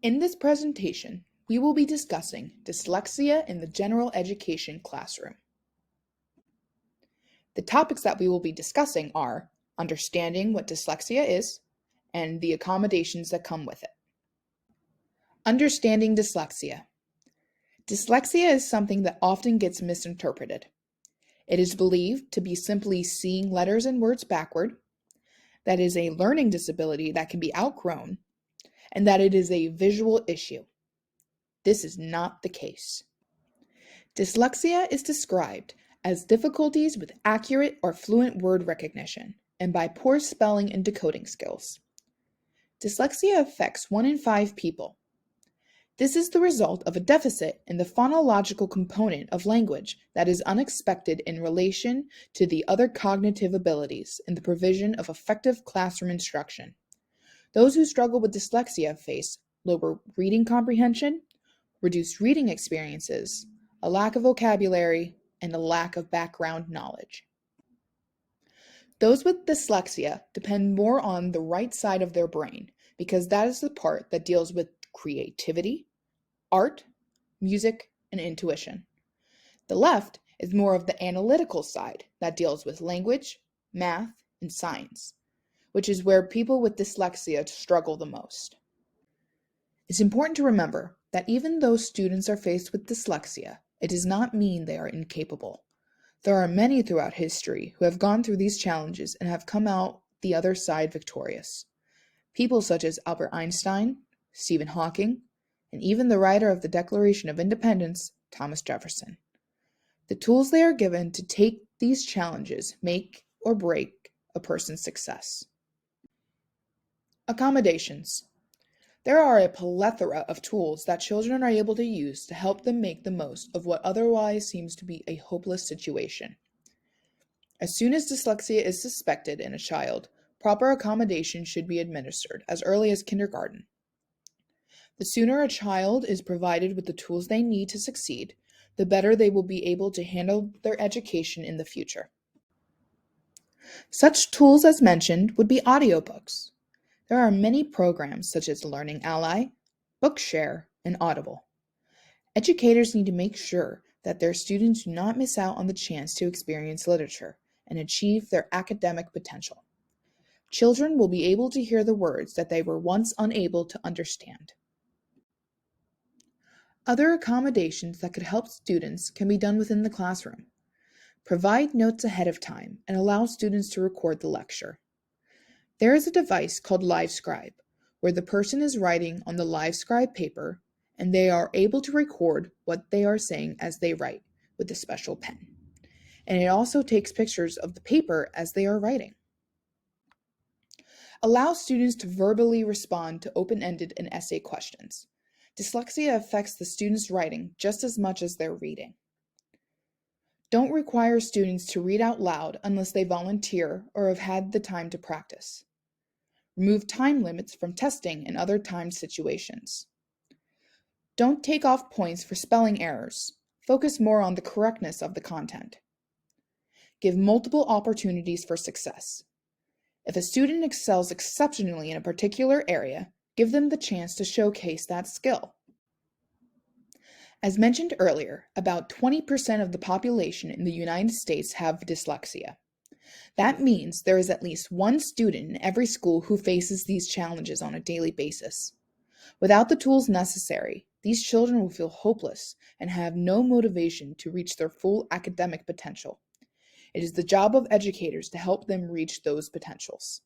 In this presentation, we will be discussing dyslexia in the general education classroom. The topics that we will be discussing are understanding what dyslexia is and the accommodations that come with it. Understanding dyslexia. Dyslexia is something that often gets misinterpreted. It is believed to be simply seeing letters and words backward, that is a learning disability that can be outgrown, and that it is a visual issue. This is not the case. Dyslexia is described as difficulties with accurate or fluent word recognition and by poor spelling and decoding skills. Dyslexia affects 1 in 5 people. This is the result of a deficit in the phonological component of language that is unexpected in relation to the other cognitive abilities in the provision of effective classroom instruction. Those who struggle with dyslexia face lower reading comprehension, reduced reading experiences, a lack of vocabulary, and a lack of background knowledge. Those with dyslexia depend more on the right side of their brain because that is the part that deals with creativity, art, music, and intuition. The left is more of the analytical side that deals with language, math, and science, which is where people with dyslexia struggle the most. It's important to remember that even though students are faced with dyslexia, it does not mean they are incapable. There are many throughout history who have gone through these challenges and have come out the other side victorious. People such as Albert Einstein, Stephen Hawking, and even the writer of the Declaration of Independence, Thomas Jefferson. The tools they are given to take these challenges make or break a person's success. Accommodations. There are a plethora of tools that children are able to use to help them make the most of what otherwise seems to be a hopeless situation. As soon as dyslexia is suspected in a child, proper accommodation should be administered as early as kindergarten. The sooner a child is provided with the tools they need to succeed, the better they will be able to handle their education in the future. Such tools as mentioned would be audiobooks. There are many programs such as Learning Ally, Bookshare, and Audible. Educators need to make sure that their students do not miss out on the chance to experience literature and achieve their academic potential. Children will be able to hear the words that they were once unable to understand. Other accommodations that could help students can be done within the classroom. Provide notes ahead of time and allow students to record the lecture. There is a device called LiveScribe, where the person is writing on the LiveScribe paper and they are able to record what they are saying as they write with a special pen. And it also takes pictures of the paper as they are writing. Allow students to verbally respond to open-ended and essay questions. Dyslexia affects the students' writing just as much as their reading. Don't require students to read out loud unless they volunteer or have had the time to practice. Remove time limits from testing and other timed situations. Don't take off points for spelling errors. Focus more on the correctness of the content. Give multiple opportunities for success. If a student excels exceptionally in a particular area, give them the chance to showcase that skill. As mentioned earlier, about 20% of the population in the United States have dyslexia. That means there is at least one student in every school who faces these challenges on a daily basis. Without the tools necessary, these children will feel hopeless and have no motivation to reach their full academic potential. It is the job of educators to help them reach those potentials.